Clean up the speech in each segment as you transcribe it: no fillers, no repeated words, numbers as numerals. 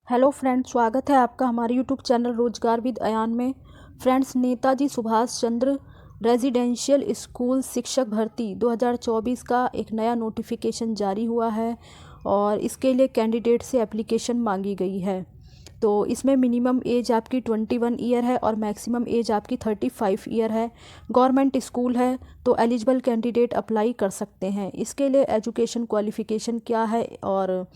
Hello friends, स्वागत है आपका हमारे यूट्यूब चैनल रोजगार विद अयान में। Friends, Netaji Subhash Chandra residential school शिक्षक भर्ती 2024 का एक नया नोटिफिकेशन जारी हुआ है और इसके लिए कैंडिडेट से एप्लीकेशन मांगी गई है। तो इसमें मिनिमम एज आपकी 21 ईयर है और मैक्सिमम एज आपकी 35 ईयर है। गवर्नमेंट स्कूल है तो एलिजिबल कैंडिडेट अप्लाई कर सकते हैं। इसके लिए एजुकेशन क्वालिफ़िकेशन क्या है और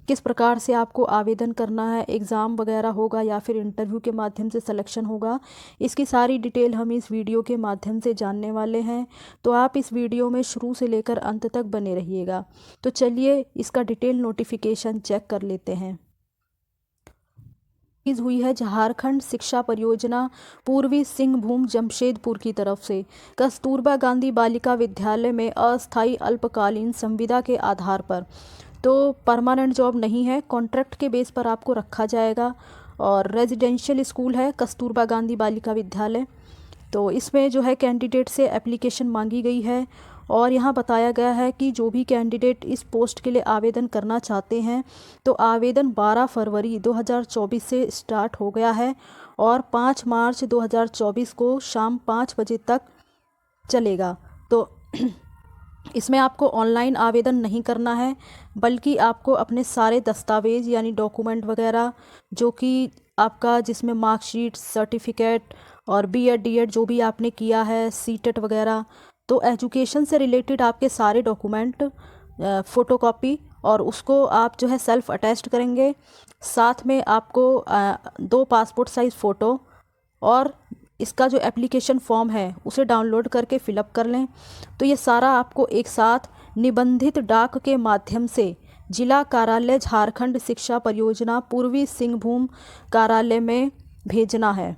किस प्रकार से आपको आवेदन करना है, एग्ज़ाम वगैरह होगा या फिर इंटरव्यू के माध्यम से सिलेक्शन होगा, इसकी सारी डिटेल हम इस वीडियो के माध्यम से जानने वाले हैं। तो आप इस वीडियो में शुरू से लेकर अंत तक बने रहिएगा। तो चलिए इसका डिटेल नोटिफिकेशन चेक कर लेते हैं। हुई है झारखंड शिक्षा परियोजना पूर्वी सिंहभूम जमशेदपुर की तरफ से कस्तूरबा गांधी बालिका विद्यालय में अस्थायी अल्पकालीन संविदा के आधार पर। तो परमानेंट जॉब नहीं है, कॉन्ट्रैक्ट के बेस पर आपको रखा जाएगा और रेजिडेंशियल स्कूल है कस्तूरबा गांधी बालिका विद्यालय। तो इसमें जो है कैंडिडेट से एप्लीकेशन मांगी गई है और यहाँ बताया गया है कि जो भी कैंडिडेट इस पोस्ट के लिए आवेदन करना चाहते हैं तो आवेदन 12 फरवरी 2024 से स्टार्ट हो गया है और 5 मार्च 2024 को शाम 5 बजे तक चलेगा। तो इसमें आपको ऑनलाइन आवेदन नहीं करना है, बल्कि आपको अपने सारे दस्तावेज़ यानी डॉक्यूमेंट वगैरह जो कि आपका जिसमें मार्कशीट, सर्टिफिकेट और बीएड डीएड जो भी आपने किया है, सीटेट वगैरह, तो एजुकेशन से रिलेटेड आपके सारे डॉक्यूमेंट फ़ोटोकॉपी और उसको आप जो है सेल्फ़ अटैच्ड करेंगे। साथ में आपको 2 पासपोर्ट साइज़ फ़ोटो और इसका जो एप्लीकेशन फॉर्म है उसे डाउनलोड करके फिलअप कर लें। तो ये सारा आपको एक साथ निबंधित डाक के माध्यम से जिला कार्यालय झारखंड शिक्षा परियोजना पूर्वी सिंहभूम कार्यालय में भेजना है।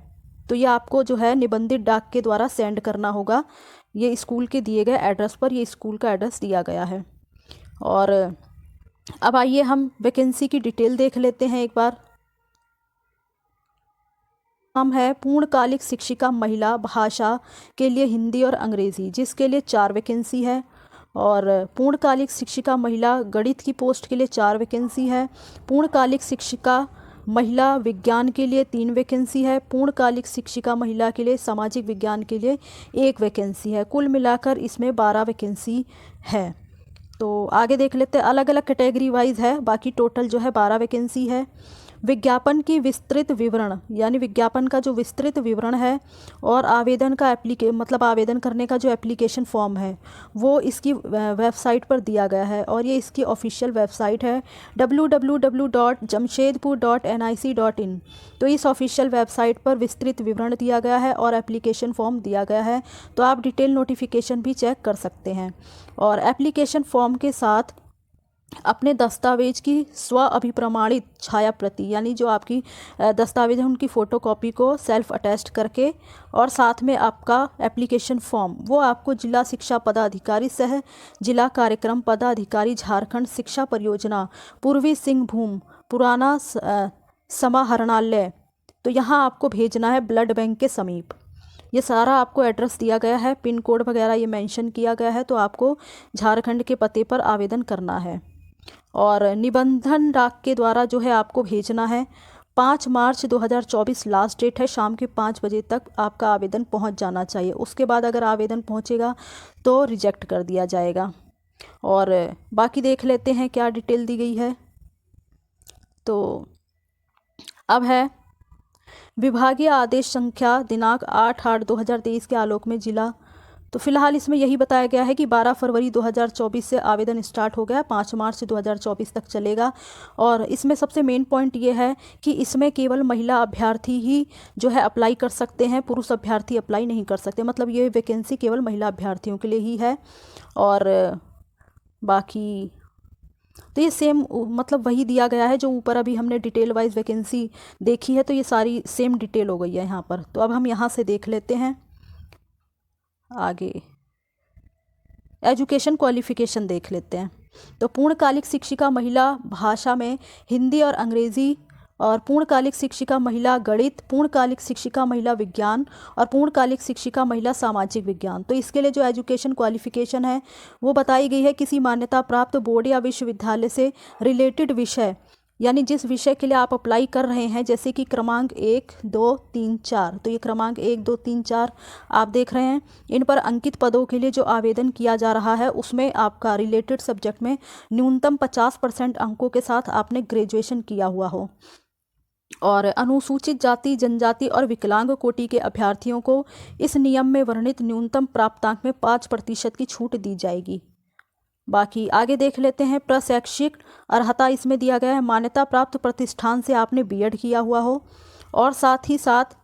तो ये आपको जो है निबंधित डाक के द्वारा सेंड करना होगा। ये स्कूल के दिए गए एड्रेस पर ये स्कूल का एड्रेस दिया गया है। और अब आइए हम वैकेंसी की डिटेल देख लेते हैं एक बार। नाम है पूर्णकालिक शिक्षिका महिला भाषा के लिए हिंदी और अंग्रेज़ी, जिसके लिए 4 वैकेंसी है। और पूर्णकालिक शिक्षिका महिला गणित की पोस्ट के लिए 4 वैकेंसी है। पूर्णकालिक शिक्षिका महिला विज्ञान के लिए 3 वैकेंसी है। पूर्णकालिक शिक्षिका महिला के लिए सामाजिक विज्ञान के लिए 1 वैकेंसी है। कुल मिलाकर इसमें 12 वैकेंसी है। तो आगे देख लेते हैं, अलग अलग कैटेगरी वाइज है, बाकी टोटल जो है 12 वैकेंसी है। विज्ञापन की विस्तृत विवरण यानी विज्ञापन का जो विस्तृत विवरण है और आवेदन का आवेदन करने का जो एप्लीकेशन फॉर्म है वो इसकी वेबसाइट पर दिया गया है और ये इसकी ऑफिशियल वेबसाइट है www.jamshedpur.nic.in। तो इस ऑफिशियल वेबसाइट पर विस्तृत विवरण दिया गया है और एप्लीकेशन फॉर्म दिया गया है। तो आप डिटेल नोटिफिकेशन भी चेक कर सकते हैं और एप्लीकेशन फॉर्म के साथ अपने दस्तावेज की स्व अभिप्रमाणित छाया प्रति यानी जो आपकी दस्तावेज है उनकी फ़ोटोकॉपी को सेल्फ अटैच्ड करके और साथ में आपका एप्लीकेशन फॉर्म वो आपको जिला शिक्षा पदाधिकारी सह जिला कार्यक्रम पदाधिकारी झारखंड शिक्षा परियोजना पूर्वी सिंहभूम पुराना समाहरणालय, तो यहाँ आपको भेजना है ब्लड बैंक के समीप। ये सारा आपको एड्रेस दिया गया है, पिन कोड वगैरह ये मेंशन किया गया है। तो आपको झारखंड के पते पर आवेदन करना है और निबंधन डाक के द्वारा जो है आपको भेजना है। 5 मार्च 2024 लास्ट डेट है, शाम के 5 बजे तक आपका आवेदन पहुंच जाना चाहिए। उसके बाद अगर आवेदन पहुंचेगा तो रिजेक्ट कर दिया जाएगा। और बाकी देख लेते हैं क्या डिटेल दी गई है। तो अब है विभागीय आदेश संख्या दिनांक 8/8/2023 के आलोक में जिला। तो फिलहाल इसमें यही बताया गया है कि 12 फरवरी 2024 से आवेदन स्टार्ट हो गया, 5 मार्च 2024 तक चलेगा। और इसमें सबसे मेन पॉइंट ये है कि इसमें केवल महिला अभ्यर्थी ही जो है अप्लाई कर सकते हैं, पुरुष अभ्यर्थी अप्लाई नहीं कर सकते। मतलब ये वैकेंसी केवल महिला अभ्यर्थियों के लिए ही है। और बाकी तो ये सेम मतलब वही दिया गया है जो ऊपर अभी हमने डिटेल वाइज वैकेंसी देखी है। तो ये सारी सेम डिटेल हो गई है यहाँ पर। तो अब हम यहाँ से देख लेते हैं आगे एजुकेशन क्वालिफ़िकेशन देख लेते हैं। तो पूर्णकालिक शिक्षिका महिला भाषा में हिंदी और अंग्रेज़ी, और पूर्णकालिक शिक्षिका महिला गणित, पूर्णकालिक शिक्षिका महिला विज्ञान और पूर्णकालिक शिक्षिका महिला सामाजिक विज्ञान। तो इसके लिए जो एजुकेशन क्वालिफ़िकेशन है वो बताई गई है किसी मान्यता प्राप्त बोर्ड या विश्वविद्यालय से रिलेटेड विषय यानी जिस विषय के लिए आप अप्लाई कर रहे हैं, जैसे कि क्रमांक 1, 2, 3, 4, तो ये क्रमांक 1, 2, 3, 4 आप देख रहे हैं। इन पर अंकित पदों के लिए जो आवेदन किया जा रहा है उसमें आपका रिलेटेड सब्जेक्ट में न्यूनतम 50% अंकों के साथ आपने ग्रेजुएशन किया हुआ हो। और अनुसूचित जाति, जनजाति और विकलांग कोटि के अभ्यर्थियों को इस नियम में वर्णित न्यूनतम प्राप्तांक में 5% की छूट दी जाएगी। बाकी आगे देख लेते हैं। प्रशैक्षिक अर्हता इसमें दिया गया है, मान्यता प्राप्त प्रतिष्ठान से आपने बीएड किया हुआ हो और साथ ही साथ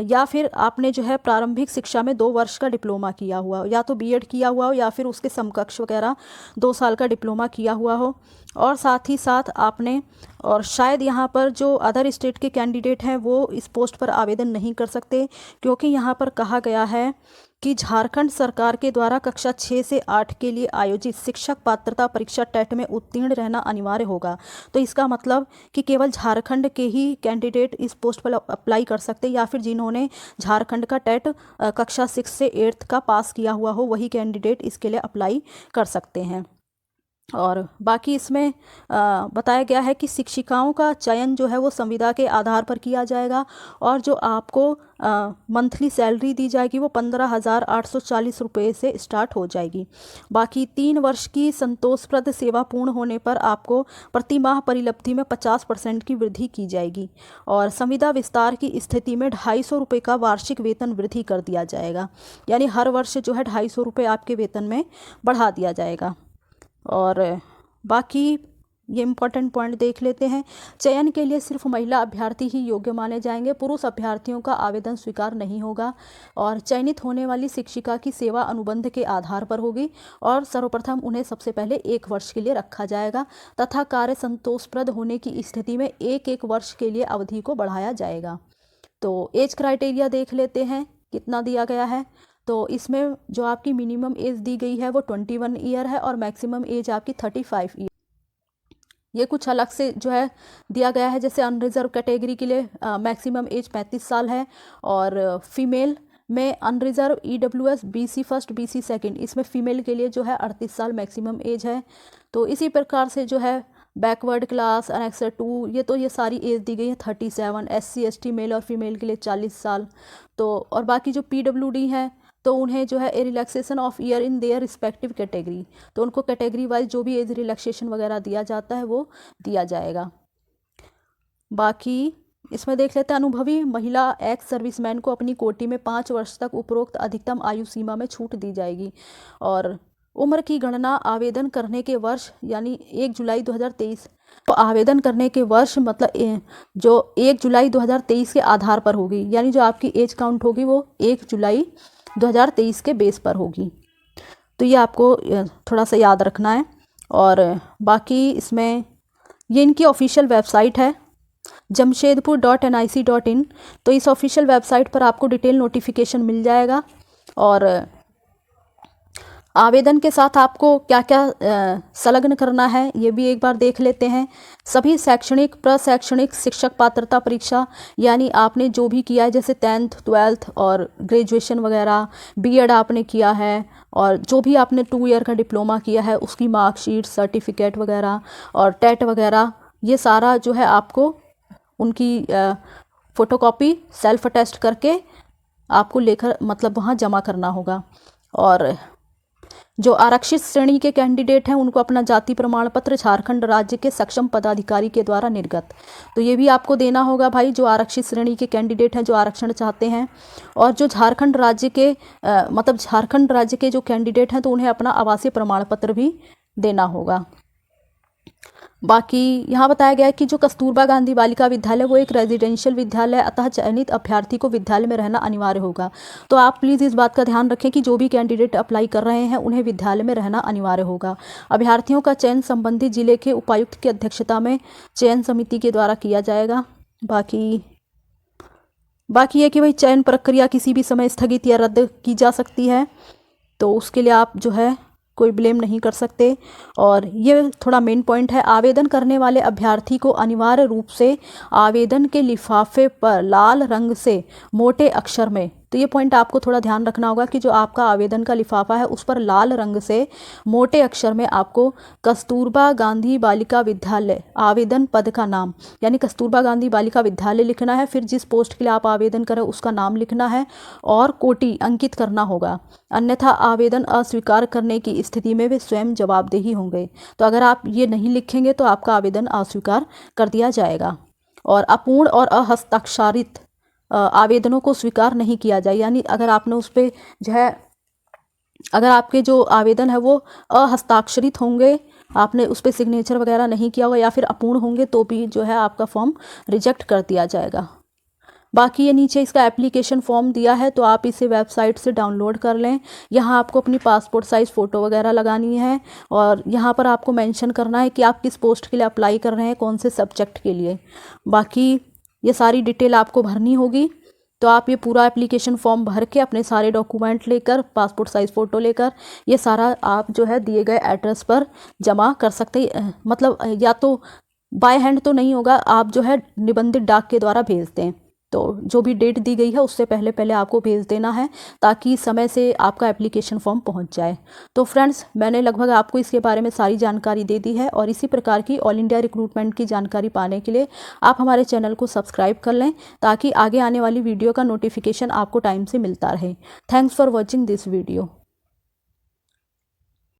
या फिर आपने जो है प्रारंभिक शिक्षा में 2 वर्ष का डिप्लोमा किया हुआ हो, या तो बीएड किया हुआ हो या फिर उसके समकक्ष वगैरह 2 साल का डिप्लोमा किया हुआ हो। और साथ ही साथ आपने, और शायद यहाँ पर जो अदर स्टेट के कैंडिडेट हैं वो इस पोस्ट पर आवेदन नहीं कर सकते, क्योंकि यहाँ पर कहा गया है कि झारखंड सरकार के द्वारा कक्षा 6 से 8 के लिए आयोजित शिक्षक पात्रता परीक्षा टेट में उत्तीर्ण रहना अनिवार्य होगा। तो इसका मतलब कि केवल झारखंड के ही कैंडिडेट इस पोस्ट पर अप्लाई कर सकते हैं, या फिर जिन्होंने झारखंड का टेट कक्षा 6 से 8 का पास किया हुआ हो वही कैंडिडेट इसके लिए अप्लाई कर सकते हैं। और बाकी इसमें बताया गया है कि शिक्षिकाओं का चयन जो है वो संविदा के आधार पर किया जाएगा, और जो आपको मंथली सैलरी दी जाएगी वो 15,840 रुपये से स्टार्ट हो जाएगी। बाकी 3 वर्ष की संतोषप्रद सेवा पूर्ण होने पर आपको प्रति माह परिलब्धि में 50% की वृद्धि की जाएगी, और संविदा विस्तार की स्थिति में 250 रुपये का वार्षिक वेतन वृद्धि कर दिया जाएगा। यानी हर वर्ष जो है 250 रुपये आपके वेतन में बढ़ा दिया जाएगा। और बाकी ये इम्पोर्टेंट पॉइंट देख लेते हैं। चयन के लिए सिर्फ महिला अभ्यर्थी ही योग्य माने जाएंगे, पुरुष अभ्यर्थियों का आवेदन स्वीकार नहीं होगा। और चयनित होने वाली शिक्षिका की सेवा अनुबंध के आधार पर होगी, और सर्वप्रथम उन्हें सबसे पहले 1 वर्ष के लिए रखा जाएगा तथा कार्य संतोषप्रद होने की स्थिति में 1-1 वर्ष के लिए अवधि को बढ़ाया जाएगा। तो एज क्राइटेरिया देख लेते हैं कितना दिया गया है। तो इसमें जो आपकी मिनिमम एज दी गई है वो 21 ईयर है, और मैक्सिमम एज आपकी 35 ईयर। ये कुछ अलग से जो है दिया गया है, जैसे अनरिजर्व कैटेगरी के लिए मैक्सिमम एज 35 साल है, और फीमेल में unreserved EWS BC first BC second, इसमें फीमेल के लिए जो है 38 साल मैक्सिमम एज है। तो इसी प्रकार से जो है बैकवर्ड क्लास, एनेक्सर 2, ये सारी एज दी गई है 37। SC ST मेल और फीमेल के लिए 40 साल। तो और बाकी जो PWD हैं तो उन्हें जो है a relaxation of year in their respective category, तो उनको कैटेगरी वाइज जो भी एज रिलैक्सेशन वगैरह दिया जाता है वो दिया जाएगा। बाकी इसमें देख लेते हैं। अनुभवी महिला एक्स सर्विसमैन को अपनी कोटि में 5 वर्ष तक उपरोक्त अधिकतम आयु सीमा में छूट दी जाएगी। और उम्र की गणना आवेदन करने के वर्ष यानी 1 जुलाई 2023, तो आवेदन करने के वर्ष मतलब जो 1 जुलाई 2023 के आधार पर होगी, यानी जो आपकी एज काउंट होगी वो 1 जुलाई 2023 के बेस पर होगी। तो ये आपको थोड़ा सा याद रखना है। और बाकी इसमें ये इनकी ऑफिशियल वेबसाइट है jamshedpur.nic.in, तो इस ऑफिशियल वेबसाइट पर आपको डिटेल नोटिफिकेशन मिल जाएगा। और आवेदन के साथ आपको क्या क्या संलग्न करना है ये भी एक बार देख लेते हैं। सभी शैक्षणिक प्रशैक्षणिक शिक्षक पात्रता परीक्षा, यानी आपने जो भी किया है जैसे 10th 12th और ग्रेजुएशन वगैरह, बीएड आपने किया है, और जो भी आपने 2 ईयर का डिप्लोमा किया है उसकी मार्कशीट, सर्टिफिकेट वगैरह और टेट वगैरह, ये सारा जो है आपको उनकी फ़ोटोकॉपी सेल्फ अटेस्ट करके आपको लेकर मतलब वहाँ जमा करना होगा। और जो आरक्षित श्रेणी के कैंडिडेट हैं उनको अपना जाति प्रमाण पत्र झारखंड राज्य के सक्षम पदाधिकारी के द्वारा निर्गत, तो ये भी आपको देना होगा भाई, जो आरक्षित श्रेणी के कैंडिडेट हैं जो आरक्षण चाहते हैं। और जो झारखंड राज्य के मतलब झारखंड राज्य के जो कैंडिडेट हैं तो उन्हें अपना आवासीय प्रमाण पत्र भी देना होगा। बाकी यहाँ बताया गया है कि जो कस्तूरबा गांधी बालिका विद्यालय वो एक रेजिडेंशियल विद्यालय, अतः चयनित अभ्यर्थी को विद्यालय में रहना अनिवार्य होगा। तो आप प्लीज़ इस बात का ध्यान रखें कि जो भी कैंडिडेट अप्लाई कर रहे हैं उन्हें विद्यालय में रहना अनिवार्य होगा। अभ्यर्थियों का चयन संबंधित जिले के उपायुक्त की अध्यक्षता में चयन समिति के द्वारा किया जाएगा। बाकी ये कि भाई चयन प्रक्रिया किसी भी समय स्थगित या रद्द की जा सकती है, तो उसके लिए आप जो है कोई ब्लेम नहीं कर सकते। और ये थोड़ा मेन पॉइंट है, आवेदन करने वाले अभ्यर्थी को अनिवार्य रूप से आवेदन के लिफाफे पर लाल रंग से मोटे अक्षर में तो ये पॉइंट आपको थोड़ा ध्यान रखना होगा कि जो आपका आवेदन का लिफाफा है उस पर लाल रंग से मोटे अक्षर में आपको कस्तूरबा गांधी बालिका विद्यालय आवेदन पद का नाम यानी कस्तूरबा गांधी बालिका विद्यालय लिखना है, फिर जिस पोस्ट के लिए आप आवेदन करें उसका नाम लिखना है और कोटि अंकित करना होगा, अन्यथा आवेदन अस्वीकार करने की स्थिति में वे स्वयं जवाबदेही होंगे। तो अगर आप ये नहीं लिखेंगे तो आपका आवेदन अस्वीकार कर दिया जाएगा। और अपूर्ण और अहस्ताक्षरित आवेदनों को स्वीकार नहीं किया जाए, यानी अगर आपने उस पर जो है अगर आपके जो आवेदन है वो अहस्ताक्षरित होंगे, आपने उस पर सिग्नेचर वगैरह नहीं किया होगा या फिर अपूर्ण होंगे तो भी जो है आपका फॉर्म रिजेक्ट कर दिया जाएगा। बाकी ये नीचे इसका एप्लीकेशन फॉर्म दिया है, तो आप इसे वेबसाइट से डाउनलोड कर लें। यहाँ आपको अपनी पासपोर्ट साइज़ फ़ोटो वगैरह लगानी है और यहाँ पर आपको मेंशन करना है कि आप किस पोस्ट के लिए अप्लाई कर रहे हैं, कौन से सब्जेक्ट के लिए। बाकी ये सारी डिटेल आपको भरनी होगी। तो आप ये पूरा एप्लीकेशन फॉर्म भर के अपने सारे डॉक्यूमेंट लेकर, पासपोर्ट साइज़ फ़ोटो लेकर, ये सारा आप जो है दिए गए एड्रेस पर जमा कर सकते हैं। मतलब या तो बाय हैंड तो नहीं होगा, आप जो है निबंधित डाक के द्वारा भेज दें। तो जो भी डेट दी गई है उससे पहले पहले आपको भेज देना है ताकि समय से आपका एप्लीकेशन फॉर्म पहुंच जाए। तो फ्रेंड्स, मैंने लगभग आपको इसके बारे में सारी जानकारी दे दी है और इसी प्रकार की ऑल इंडिया रिक्रूटमेंट की जानकारी पाने के लिए आप हमारे चैनल को सब्सक्राइब कर लें ताकि आगे आने वाली वीडियो का नोटिफिकेशन आपको टाइम से मिलता रहे। Thanks for watching this video.